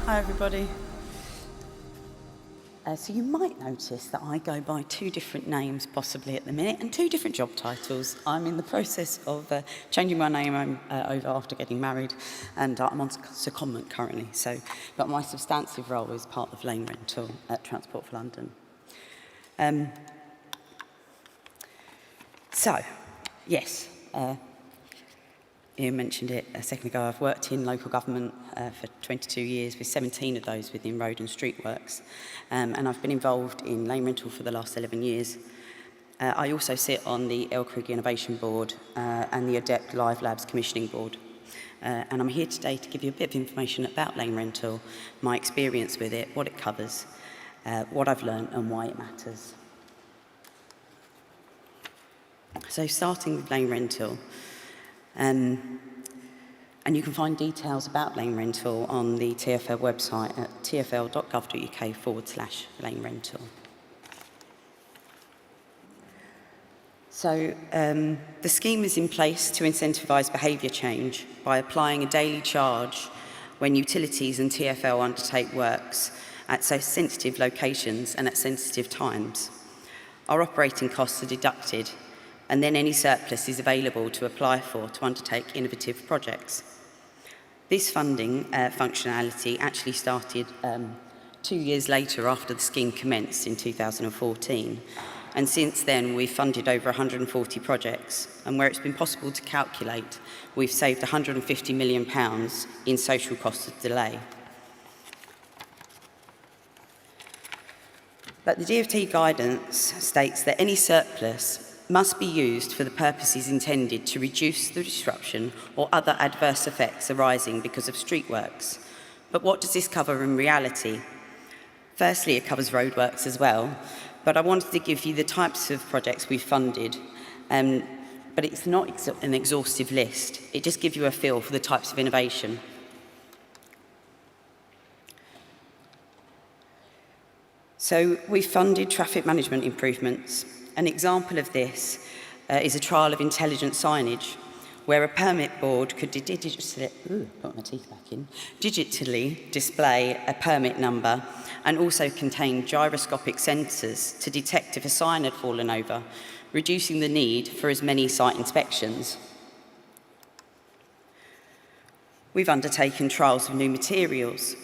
Hi everybody. So you might notice that I go by two different names possibly at the minute and two different job titles. I'm in the process of changing my name over after getting married, and I'm on secondment currently. But my substantive role is part of lane rental at Transport for London. Yes. Ian mentioned it a second ago. I've worked in local government for 22 years, with 17 of those within road and street works. And I've been involved in lane rental for the last 11 years. I also sit on the Elkrug Innovation Board and the Adept Live Labs Commissioning Board. And I'm here today to give you a bit of information about lane rental, my experience with it, what it covers, what I've learned and why it matters. So starting with lane rental. And you can find details about lane rental on the TfL website at tfl.gov.uk/lane rental. So the scheme is in place to incentivise behaviour change by applying a daily charge when utilities and TfL undertake works at so sensitive locations and at sensitive times. Our operating costs are deducted, and then any surplus is available to apply for to undertake innovative projects. This funding functionality actually started 2 years later after the scheme commenced in 2014, and since then we've funded over 140 projects, and where it's been possible to calculate, we've saved £150 million in social costs of delay. But the DfT guidance states that any surplus must be used for the purposes intended to reduce the disruption or other adverse effects arising because of street works. But what does this cover in reality? Firstly, it covers roadworks as well, but I wanted to give you the types of projects we've funded, but it's not an exhaustive list. It just gives you a feel for the types of innovation. So we've funded traffic management improvements. An example of this is a trial of intelligent signage, where a permit board could digitally display a permit number and also contain gyroscopic sensors to detect if a sign had fallen over, reducing the need for as many site inspections. We've undertaken trials of new materials,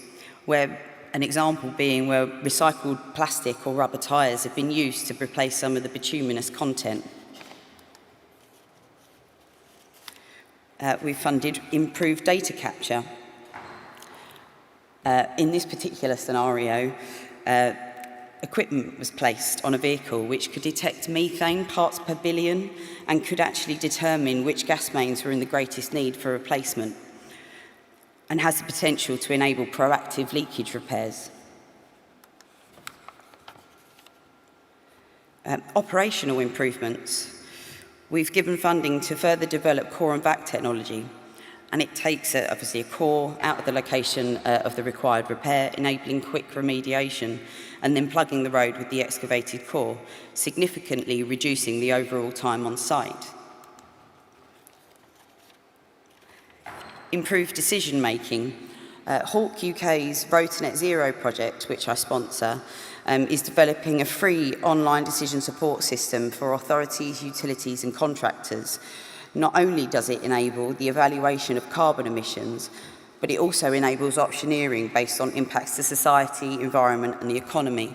where an example being where recycled plastic or rubber tyres have been used to replace some of the bituminous content. We've funded improved data capture. In this particular scenario, equipment was placed on a vehicle which could detect methane parts per billion and could actually determine which gas mains were in the greatest need for replacement, and has the potential to enable proactive leakage repairs. Operational improvements. We've given funding to further develop core and back technology, and it takes obviously a core out of the location of the required repair, enabling quick remediation, and then plugging the road with the excavated core, significantly reducing the overall time on site. Improved decision-making. Hawk UK's Road to Net Zero project, which I sponsor, is developing a free online decision support system for authorities, utilities and contractors. Not only does it enable the evaluation of carbon emissions, but it also enables optioneering based on impacts to society, environment and the economy.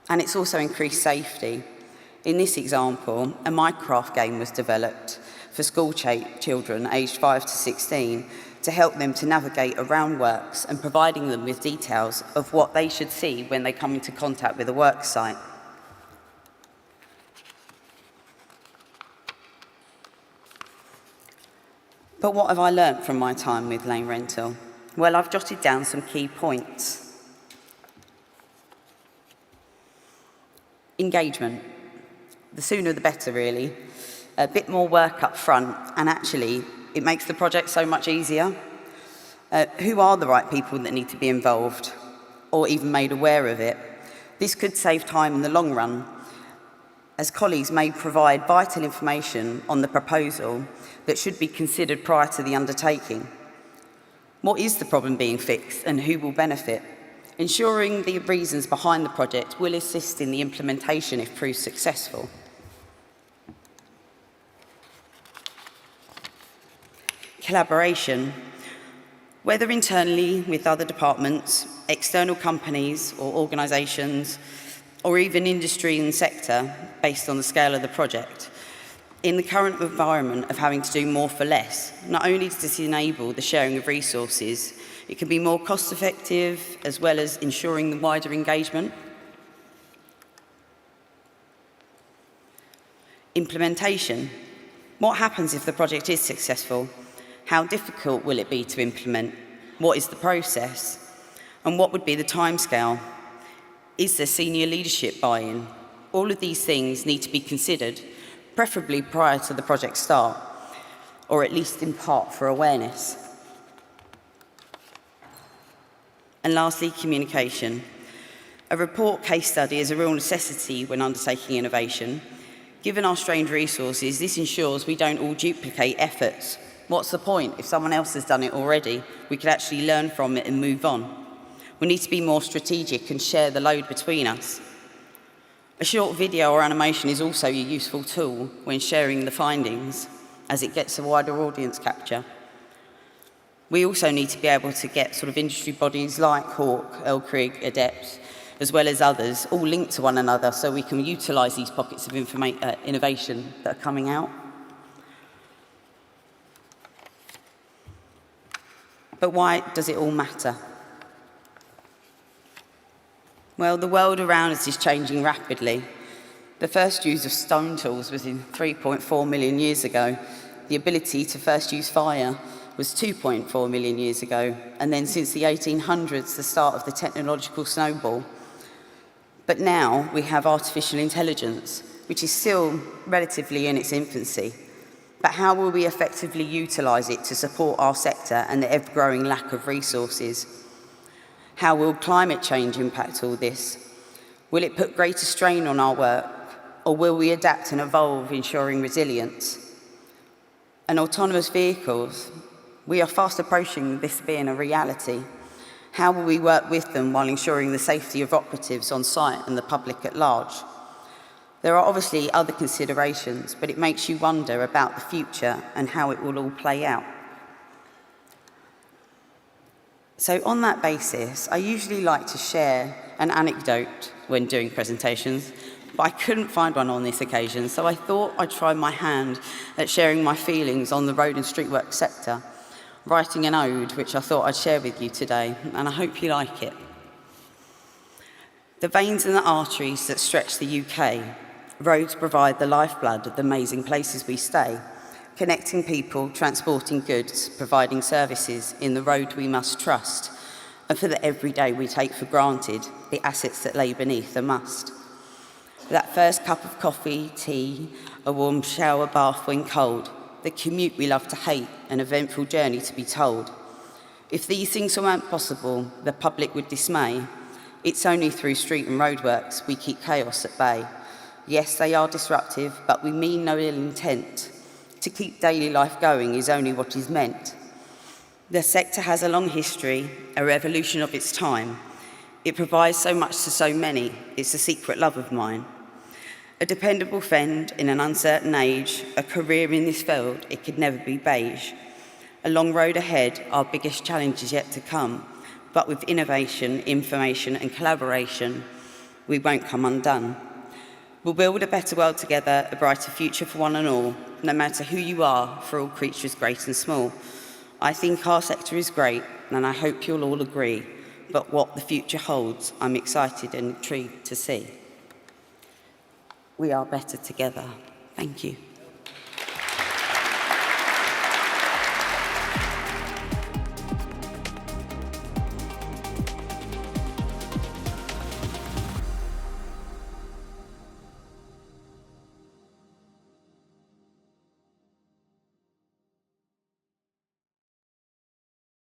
And it's also increased safety. In this example, a Minecraft game was developed for school children aged 5 to 16 to help them to navigate around works and providing them with details of what they should see when they come into contact with a work site. But what have I learnt from my time with lane rental? Well, I've jotted down some key points. Engagement. The sooner the better, really. A bit more work up front, and actually, it makes the project so much easier. Who are the right people that need to be involved, or even made aware of it? This could save time in the long run, as colleagues may provide vital information on the proposal that should be considered prior to the undertaking. What is the problem being fixed and who will benefit? Ensuring the reasons behind the project will assist in the implementation if proved successful. Collaboration. Whether internally with other departments, external companies or organisations, or even industry and sector based on the scale of the project. In the current environment of having to do more for less, not only does this enable the sharing of resources, it can be more cost-effective as well as ensuring the wider engagement. Implementation. What happens if the project is successful? How difficult will it be to implement? What is the process? And what would be the timescale? Is there senior leadership buy-in? All of these things need to be considered, preferably prior to the project start, or at least in part for awareness. And lastly, communication. A report case study is a real necessity when undertaking innovation. Given our strained resources, this ensures we don't all duplicate efforts. What's the point? If someone else has done it already, we could actually learn from it and move on. We need to be more strategic and share the load between us. A short video or animation is also a useful tool when sharing the findings, as it gets a wider audience capture. We also need to be able to get sort of industry bodies like Hawke, LCRIG, ADEPT, as well as others, all linked to one another so we can utilise these pockets of innovation that are coming out. But why does it all matter? Well, the world around us is changing rapidly. The first use of stone tools was in 3.4 million years ago. The ability to first use fire was 2.4 million years ago. And then since the 1800s, the start of the technological snowball. But now we have artificial intelligence, which is still relatively in its infancy. But how will we effectively utilise it to support our sector and the ever-growing lack of resources? How will climate change impact all this? Will it put greater strain on our work, or will we adapt and evolve, ensuring resilience? And autonomous vehicles, we are fast approaching this being a reality. How will we work with them while ensuring the safety of operatives on site and the public at large? There are obviously other considerations, but it makes you wonder about the future and how it will all play out. So on that basis, I usually like to share an anecdote when doing presentations, but I couldn't find one on this occasion, so I thought I'd try my hand at sharing my feelings on the road and streetwork sector, writing an ode which I thought I'd share with you today, and I hope you like it. The veins and the arteries that stretch the UK, roads provide the lifeblood of the amazing places we stay, connecting people, transporting goods, providing services in the road we must trust, and for the everyday we take for granted, the assets that lay beneath a must. That first cup of coffee, tea, a warm shower bath when cold, the commute we love to hate, an eventful journey to be told. If these things weren't possible, the public would dismay. It's only through street and roadworks we keep chaos at bay. Yes, they are disruptive, but we mean no ill intent. To keep daily life going is only what is meant. The sector has a long history, a revolution of its time. It provides so much to so many, it's a secret love of mine. A dependable friend in an uncertain age, a career in this field, it could never be beige. A long road ahead, our biggest challenge is yet to come, but with innovation, information and collaboration, we won't come undone. We'll build a better world together, a brighter future for one and all, no matter who you are, for all creatures great and small. I think our sector is great, and I hope you'll all agree, but what the future holds, I'm excited and intrigued to see. We are better together. Thank you.